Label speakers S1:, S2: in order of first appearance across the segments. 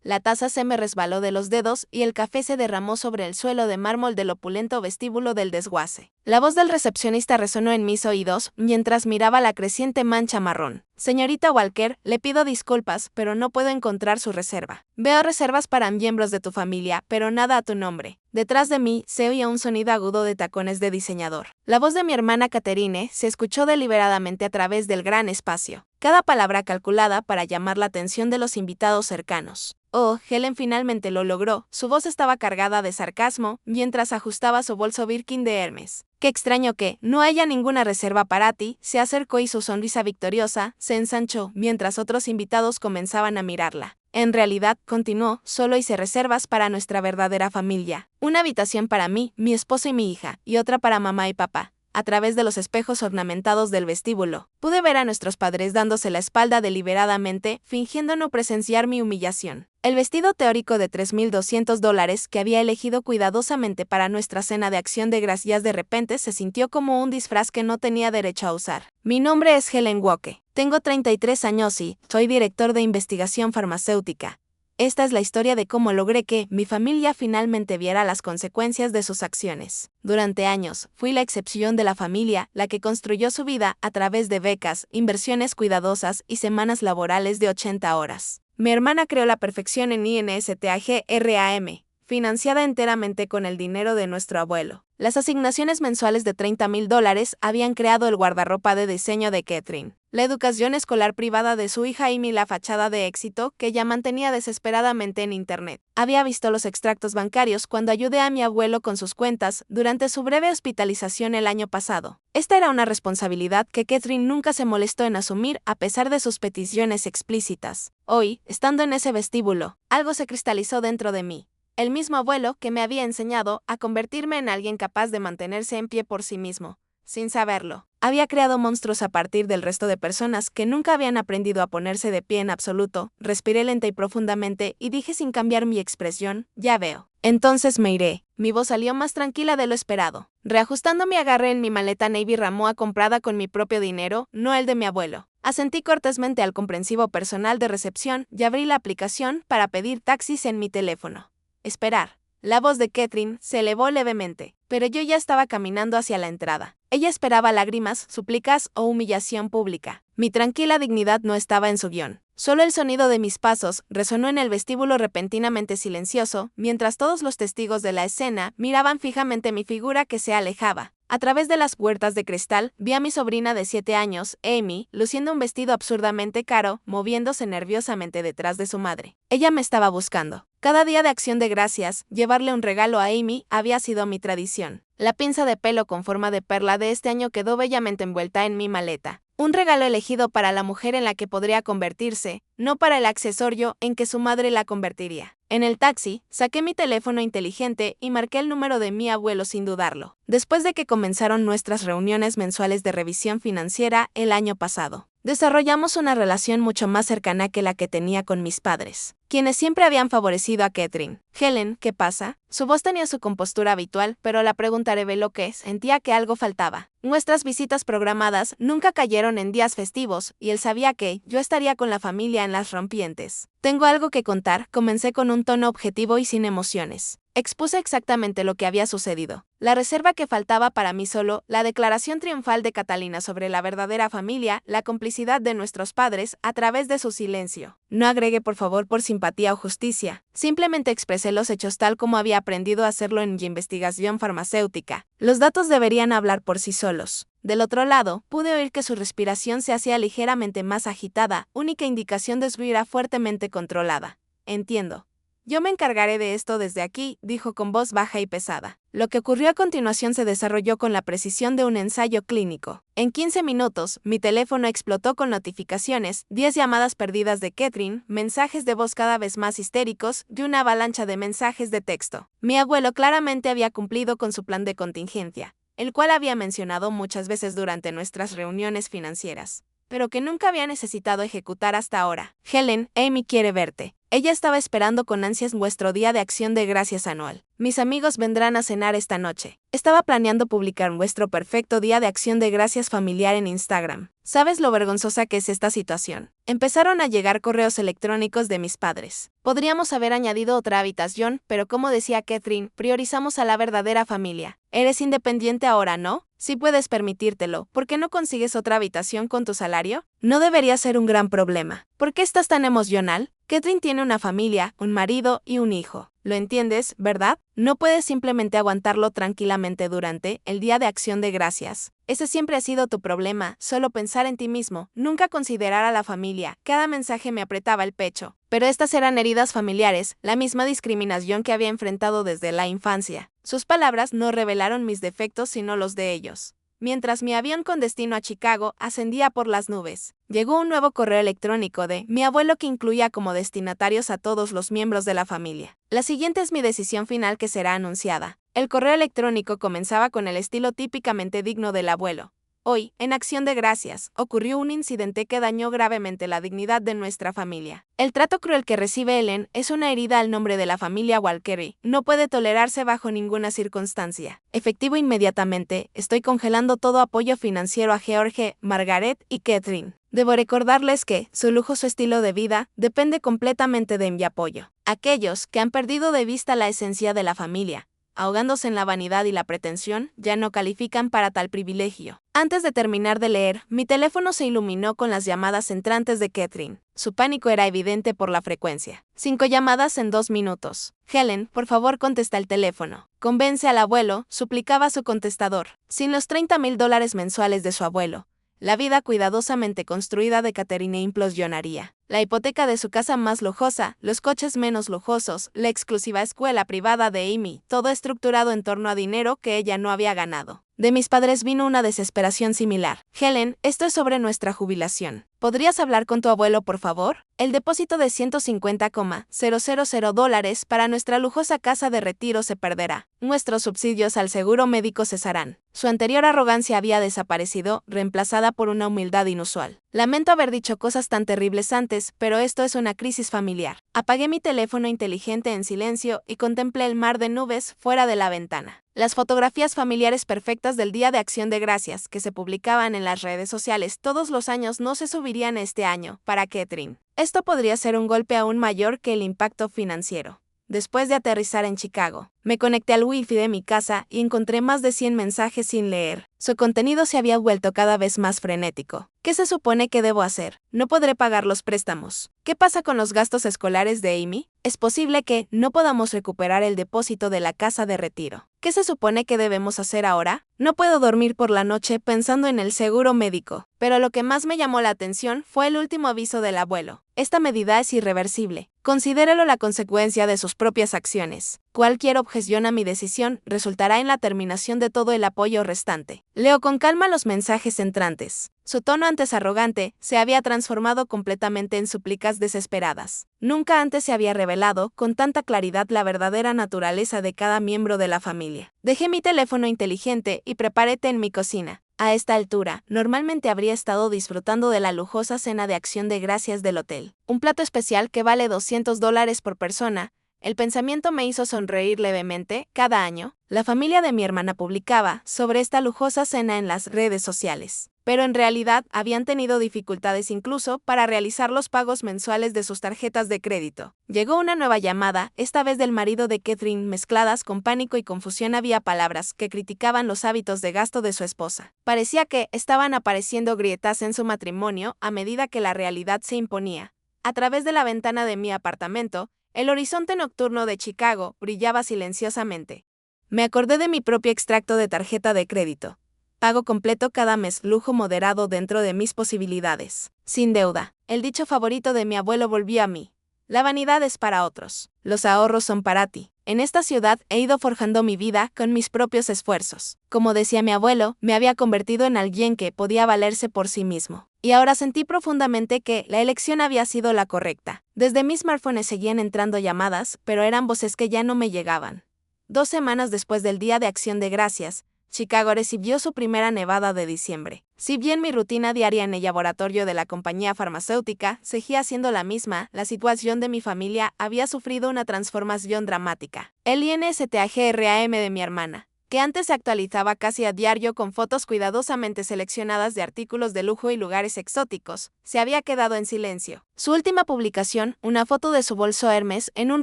S1: La taza se me resbaló de los dedos y el café se derramó sobre el suelo de mármol del opulento vestíbulo del desguace. La voz del recepcionista resonó en mis oídos mientras miraba la creciente mancha marrón. Señorita Walker, le pido disculpas, pero no puedo encontrar su reserva. Veo reservas para miembros de tu familia, pero nada a tu nombre. Detrás de mí se oía un sonido agudo de tacones de diseñador. La voz de mi hermana Catherine se escuchó deliberadamente a través del gran espacio, cada palabra calculada para llamar la atención de los invitados cercanos. Oh, Helen finalmente lo logró. Su voz estaba cargada de sarcasmo mientras ajustaba su bolso Birkin de Hermes. Qué extraño que no haya ninguna reserva para ti. Se acercó y su sonrisa victoriosa se ensanchó mientras otros invitados comenzaban a mirarla. En realidad, continuó, solo hice reservas para nuestra verdadera familia. Una habitación para mí, mi esposo y mi hija, y otra para mamá y papá. A través de los espejos ornamentados del vestíbulo, pude ver a nuestros padres dándose la espalda deliberadamente, fingiendo no presenciar mi humillación. El vestido teórico de $3,200 que había elegido cuidadosamente para nuestra cena de acción de gracias de repente se sintió como un disfraz que no tenía derecho a usar. Mi nombre es Helen Walker. Tengo 33 años y soy director de investigación farmacéutica. Esta es la historia de cómo logré que mi familia finalmente viera las consecuencias de sus acciones. Durante años, fui la excepción de la familia, la que construyó su vida a través de becas, inversiones cuidadosas y semanas laborales de 80 horas. Mi hermana creó la perfección en INSTAGRAM, financiada enteramente con el dinero de nuestro abuelo. Las asignaciones mensuales de $30,000 habían creado el guardarropa de diseño de Catherine, la educación escolar privada de su hija Amy, la fachada de éxito que ella mantenía desesperadamente en Internet. Había visto los extractos bancarios cuando ayudé a mi abuelo con sus cuentas durante su breve hospitalización el año pasado. Esta era una responsabilidad que Catherine nunca se molestó en asumir a pesar de sus peticiones explícitas. Hoy, estando en ese vestíbulo, algo se cristalizó dentro de mí. El mismo abuelo que me había enseñado a convertirme en alguien capaz de mantenerse en pie por sí mismo, sin saberlo. Había creado monstruos a partir del resto de personas que nunca habían aprendido a ponerse de pie en absoluto. Respiré lenta y profundamente y dije sin cambiar mi expresión, ya veo. Entonces me iré. Mi voz salió más tranquila de lo esperado. Reajustando mi agarre en mi maleta Navy Ramoa comprada con mi propio dinero, no el de mi abuelo. Asentí cortésmente al comprensivo personal de recepción y abrí la aplicación para pedir taxis en mi teléfono. Esperar. La voz de Catherine se elevó levemente, pero yo ya estaba caminando hacia la entrada. Ella esperaba lágrimas, súplicas o humillación pública. Mi tranquila dignidad no estaba en su guión. Solo el sonido de mis pasos resonó en el vestíbulo repentinamente silencioso, mientras todos los testigos de la escena miraban fijamente mi figura que se alejaba. A través de las puertas de cristal, vi a mi sobrina de 7 años, Amy, luciendo un vestido absurdamente caro, moviéndose nerviosamente detrás de su madre. Ella me estaba buscando. Cada día de acción de gracias, llevarle un regalo a Amy había sido mi tradición. La pinza de pelo con forma de perla de este año quedó bellamente envuelta en mi maleta. Un regalo elegido para la mujer en la que podría convertirse, no para el accesorio en que su madre la convertiría. En el taxi, saqué mi teléfono inteligente y marqué el número de mi abuelo sin dudarlo, después de que comenzaron nuestras reuniones mensuales de revisión financiera el año pasado. Desarrollamos una relación mucho más cercana que la que tenía con mis padres, quienes siempre habían favorecido a Catherine. Helen, ¿qué pasa? Su voz tenía su compostura habitual, pero la pregunta reveló que sentía que algo faltaba. Nuestras visitas programadas nunca cayeron en días festivos, y él sabía que yo estaría con la familia en las rompientes. Tengo algo que contar, comencé con un tono objetivo y sin emociones. Expuse exactamente lo que había sucedido. La reserva que faltaba para mí solo, la declaración triunfal de Catalina sobre la verdadera familia, la complicidad de nuestros padres a través de su silencio. No agregué por favor por simpatía o justicia. Simplemente expresé los hechos tal como había aprendido a hacerlo en mi investigación farmacéutica. Los datos deberían hablar por sí solos. Del otro lado, pude oír que su respiración se hacía ligeramente más agitada, única indicación de su ira fuertemente controlada. Entiendo. Yo me encargaré de esto desde aquí, dijo con voz baja y pesada. Lo que ocurrió a continuación se desarrolló con la precisión de un ensayo clínico. En 15 minutos, mi teléfono explotó con notificaciones, 10 llamadas perdidas de Catherine, mensajes de voz cada vez más histéricos y una avalancha de mensajes de texto. Mi abuelo claramente había cumplido con su plan de contingencia, el cual había mencionado muchas veces durante nuestras reuniones financieras, pero que nunca había necesitado ejecutar hasta ahora. Helen, Amy quiere verte. Ella estaba esperando con ansias vuestro día de acción de gracias anual. Mis amigos vendrán a cenar esta noche. Estaba planeando publicar vuestro perfecto día de acción de gracias familiar en Instagram. ¿Sabes lo vergonzosa que es esta situación? Empezaron a llegar correos electrónicos de mis padres. Podríamos haber añadido otra habitación, pero como decía Catherine, priorizamos a la verdadera familia. Eres independiente ahora, ¿no? Si puedes permitírtelo, ¿por qué no consigues otra habitación con tu salario? No debería ser un gran problema. ¿Por qué estás tan emocional? Catherine tiene una familia, un marido y un hijo. ¿Lo entiendes, verdad? No puedes simplemente aguantarlo tranquilamente durante el Día de Acción de Gracias. Ese siempre ha sido tu problema, solo pensar en ti mismo, nunca considerar a la familia. Cada mensaje me apretaba el pecho. Pero estas eran heridas familiares, la misma discriminación que había enfrentado desde la infancia. Sus palabras no revelaron mis defectos sino los de ellos. Mientras mi avión con destino a Chicago ascendía por las nubes, llegó un nuevo correo electrónico de mi abuelo que incluía como destinatarios a todos los miembros de la familia. La siguiente es mi decisión final que será anunciada. El correo electrónico comenzaba con el estilo típicamente digno del abuelo. Hoy, en acción de gracias, ocurrió un incidente que dañó gravemente la dignidad de nuestra familia. El trato cruel que recibe Ellen es una herida al nombre de la familia Walker. No puede tolerarse bajo ninguna circunstancia. Efectivo inmediatamente, estoy congelando todo apoyo financiero a George, Margaret y Catherine. Debo recordarles que su lujoso estilo de vida depende completamente de mi apoyo. Aquellos que han perdido de vista la esencia de la familia, ahogándose en la vanidad y la pretensión, ya no califican para tal privilegio. Antes de terminar de leer, mi teléfono se iluminó con las llamadas entrantes de Catherine. Su pánico era evidente por la frecuencia. 5 llamadas en 2 minutos. Helen, por favor contesta el teléfono. Convence al abuelo, suplicaba su contestador. Sin los $30,000 mensuales de su abuelo, la vida cuidadosamente construida de Catherine implosionaría. La hipoteca de su casa más lujosa, los coches menos lujosos, la exclusiva escuela privada de Amy, todo estructurado en torno a dinero que ella no había ganado. De mis padres vino una desesperación similar. Helen, esto es sobre nuestra jubilación. ¿Podrías hablar con tu abuelo, por favor? El depósito de $150,000 para nuestra lujosa casa de retiro se perderá. Nuestros subsidios al seguro médico cesarán. Su anterior arrogancia había desaparecido, reemplazada por una humildad inusual. Lamento haber dicho cosas tan terribles antes, pero esto es una crisis familiar. Apagué mi teléfono inteligente en silencio y contemplé el mar de nubes fuera de la ventana. Las fotografías familiares perfectas del Día de Acción de Gracias que se publicaban en las redes sociales todos los años no se subirían este año, para Catherine. Esto podría ser un golpe aún mayor que el impacto financiero. Después de aterrizar en Chicago, me conecté al Wi-Fi de mi casa y encontré más de 100 mensajes sin leer. Su contenido se había vuelto cada vez más frenético. ¿Qué se supone que debo hacer? No podré pagar los préstamos. ¿Qué pasa con los gastos escolares de Amy? Es posible que no podamos recuperar el depósito de la casa de retiro. ¿Qué se supone que debemos hacer ahora? No puedo dormir por la noche pensando en el seguro médico. Pero lo que más me llamó la atención fue el último aviso del abuelo. Esta medida es irreversible. Considérelo la consecuencia de sus propias acciones. Cualquier objeción a mi decisión resultará en la terminación de todo el apoyo restante. Leo con calma los mensajes entrantes. Su tono antes arrogante se había transformado completamente en súplicas desesperadas. Nunca antes se había revelado con tanta claridad la verdadera naturaleza de cada miembro de la familia. Dejé mi teléfono inteligente y preparé té en mi cocina. A esta altura, normalmente habría estado disfrutando de la lujosa cena de acción de gracias del hotel. Un plato especial que vale $200 por persona. El pensamiento me hizo sonreír levemente. Cada año, la familia de mi hermana publicaba sobre esta lujosa cena en las redes sociales. Pero en realidad habían tenido dificultades incluso para realizar los pagos mensuales de sus tarjetas de crédito. Llegó una nueva llamada, esta vez del marido de Catherine. Mezcladas con pánico y confusión había palabras que criticaban los hábitos de gasto de su esposa. Parecía que estaban apareciendo grietas en su matrimonio a medida que la realidad se imponía. A través de la ventana de mi apartamento, el horizonte nocturno de Chicago brillaba silenciosamente. Me acordé de mi propio extracto de tarjeta de crédito. Pago completo cada mes, lujo moderado dentro de mis posibilidades. Sin deuda. El dicho favorito de mi abuelo volvió a mí. La vanidad es para otros. Los ahorros son para ti. En esta ciudad he ido forjando mi vida con mis propios esfuerzos. Como decía mi abuelo, me había convertido en alguien que podía valerse por sí mismo. Y ahora sentí profundamente que la elección había sido la correcta. Desde mi smartphone seguían entrando llamadas, pero eran voces que ya no me llegaban. 2 semanas después del Día de Acción de Gracias, Chicago recibió su primera nevada de diciembre. Si bien mi rutina diaria en el laboratorio de la compañía farmacéutica seguía siendo la misma, la situación de mi familia había sufrido una transformación dramática. El INSTAGRAM de mi hermana, que antes se actualizaba casi a diario con fotos cuidadosamente seleccionadas de artículos de lujo y lugares exóticos, se había quedado en silencio. Su última publicación, una foto de su bolso Hermes en un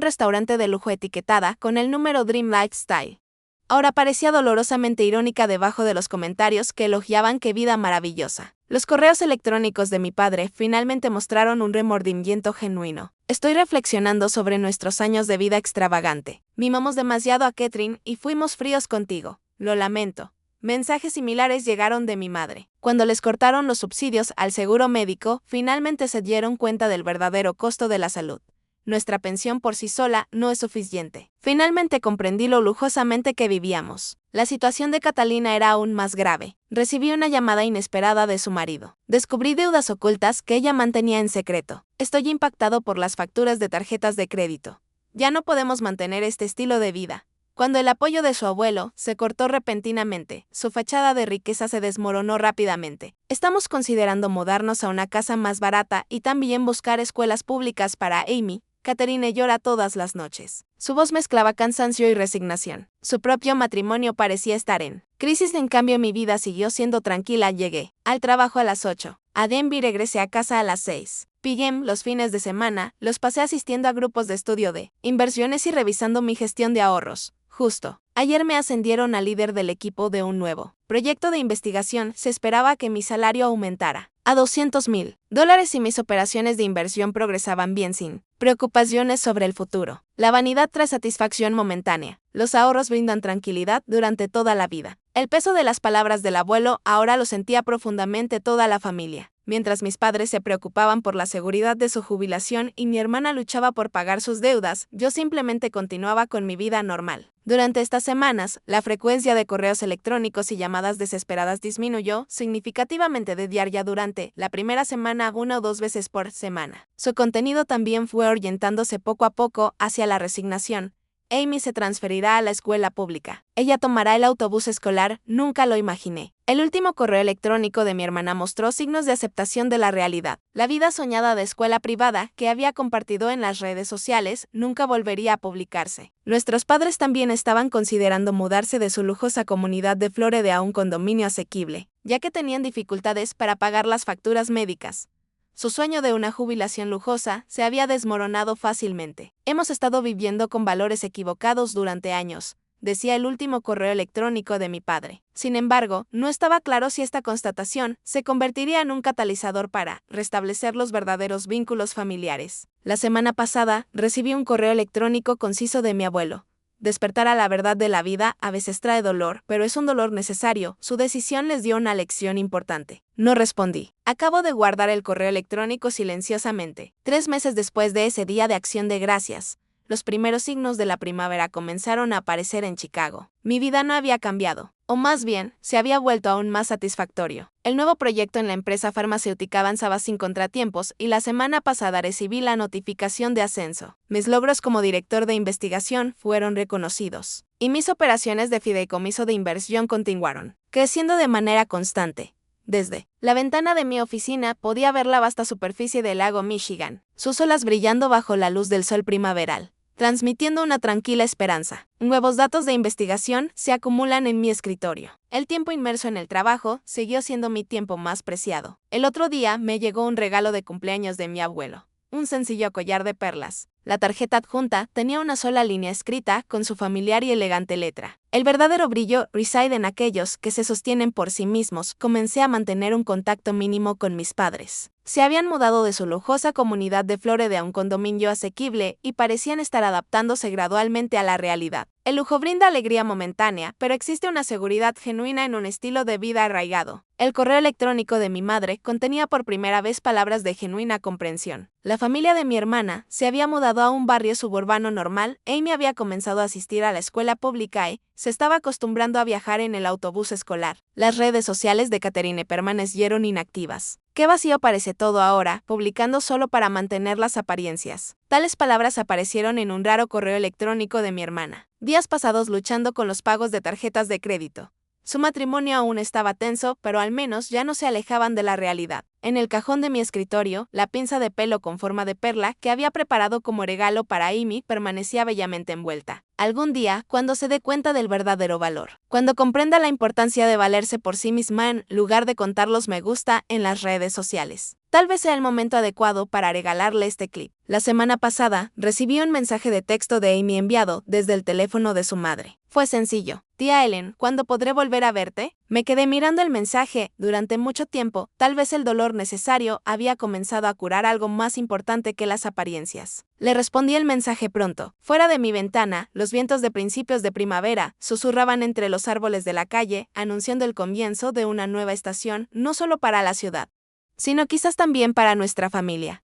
S1: restaurante de lujo etiquetada con el número Dream Lifestyle, ahora parecía dolorosamente irónica debajo de los comentarios que elogiaban qué vida maravillosa. Los correos electrónicos de mi padre finalmente mostraron un remordimiento genuino. Estoy reflexionando sobre nuestros años de vida extravagante. Mimamos demasiado a Catherine y fuimos fríos contigo. Lo lamento. Mensajes similares llegaron de mi madre. Cuando les cortaron los subsidios al seguro médico, finalmente se dieron cuenta del verdadero costo de la salud. Nuestra pensión por sí sola no es suficiente. Finalmente comprendí lo lujosamente que vivíamos. La situación de Catalina era aún más grave. Recibí una llamada inesperada de su marido. Descubrí deudas ocultas que ella mantenía en secreto. Estoy impactado por las facturas de tarjetas de crédito. Ya no podemos mantener este estilo de vida. Cuando el apoyo de su abuelo se cortó repentinamente, su fachada de riqueza se desmoronó rápidamente. Estamos considerando mudarnos a una casa más barata y también buscar escuelas públicas para Amy. Catherine llora todas las noches. Su voz mezclaba cansancio y resignación. Su propio matrimonio parecía estar en crisis. En cambio, mi vida siguió siendo tranquila. Llegué al trabajo a las 8. A Denver y regresé a casa a las 6. PM los fines de semana, los pasé asistiendo a grupos de estudio de inversiones y revisando mi gestión de ahorros. Justo ayer me ascendieron a líder del equipo de un nuevo proyecto de investigación. Se esperaba que mi salario aumentara a $200,000 y mis operaciones de inversión progresaban bien sin preocupaciones sobre el futuro. La vanidad trae satisfacción momentánea. Los ahorros brindan tranquilidad durante toda la vida. El peso de las palabras del abuelo ahora lo sentía profundamente toda la familia. Mientras mis padres se preocupaban por la seguridad de su jubilación y mi hermana luchaba por pagar sus deudas, yo simplemente continuaba con mi vida normal. Durante estas semanas, la frecuencia de correos electrónicos y llamadas desesperadas disminuyó significativamente de diaria durante la primera semana 1 o 2 veces por semana. Su contenido también fue orientándose poco a poco hacia la resignación. Amy se transferirá a la escuela pública. Ella tomará el autobús escolar, nunca lo imaginé. El último correo electrónico de mi hermana mostró signos de aceptación de la realidad. La vida soñada de escuela privada que había compartido en las redes sociales nunca volvería a publicarse. Nuestros padres también estaban considerando mudarse de su lujosa comunidad de Florida a un condominio asequible, ya que tenían dificultades para pagar las facturas médicas. Su sueño de una jubilación lujosa se había desmoronado fácilmente. Hemos estado viviendo con valores equivocados durante años, decía el último correo electrónico de mi padre. Sin embargo, no estaba claro si esta constatación se convertiría en un catalizador para restablecer los verdaderos vínculos familiares. La semana pasada, recibí un correo electrónico conciso de mi abuelo. Despertar a la verdad de la vida a veces trae dolor, pero es un dolor necesario. Su decisión les dio una lección importante. No respondí. Acabo de guardar el correo electrónico silenciosamente. 3 meses después de ese día de Acción de Gracias, los primeros signos de la primavera comenzaron a aparecer en Chicago. Mi vida no había cambiado, o más bien, se había vuelto aún más satisfactorio. El nuevo proyecto en la empresa farmacéutica avanzaba sin contratiempos y la semana pasada recibí la notificación de ascenso. Mis logros como director de investigación fueron reconocidos, y mis operaciones de fideicomiso de inversión continuaron, creciendo de manera constante. Desde la ventana de mi oficina podía ver la vasta superficie del lago Michigan, sus olas brillando bajo la luz del sol primaveral, transmitiendo una tranquila esperanza. Nuevos datos de investigación se acumulan en mi escritorio. El tiempo inmerso en el trabajo siguió siendo mi tiempo más preciado. El otro día me llegó un regalo de cumpleaños de mi abuelo, un sencillo collar de perlas. La tarjeta adjunta tenía una sola línea escrita con su familiar y elegante letra. El verdadero brillo reside en aquellos que se sostienen por sí mismos. Comencé a mantener un contacto mínimo con mis padres. Se habían mudado de su lujosa comunidad de Florida a un condominio asequible y parecían estar adaptándose gradualmente a la realidad. El lujo brinda alegría momentánea, pero existe una seguridad genuina en un estilo de vida arraigado. El correo electrónico de mi madre contenía por primera vez palabras de genuina comprensión. La familia de mi hermana se había mudado a un barrio suburbano normal. Amy había comenzado a asistir a la escuela pública y se estaba acostumbrando a viajar en el autobús escolar. Las redes sociales de Catherine permanecieron inactivas. Qué vacío parece todo ahora, publicando solo para mantener las apariencias. Tales palabras aparecieron en un raro correo electrónico de mi hermana. Días pasados luchando con los pagos de tarjetas de crédito. Su matrimonio aún estaba tenso, pero al menos ya no se alejaban de la realidad. En el cajón de mi escritorio, la pinza de pelo con forma de perla que había preparado como regalo para Amy permanecía bellamente envuelta. algún día, cuando se dé cuenta del verdadero valor. Cuando comprenda la importancia de valerse por sí misma en lugar de contar los me gusta en las redes sociales. Tal vez sea el momento adecuado para regalarle este clip. La semana pasada, recibí un mensaje de texto de Amy enviado desde el teléfono de su madre. Fue sencillo. Tía Ellen, ¿cuándo podré volver a verte? Me quedé mirando el mensaje durante mucho tiempo. Tal vez el dolor necesario había comenzado a curar algo más importante que las apariencias. Le respondí el mensaje pronto. Fuera de mi ventana, los vientos de principios de primavera susurraban entre los árboles de la calle, anunciando el comienzo de una nueva estación, no solo para la ciudad, sino quizás también para nuestra familia.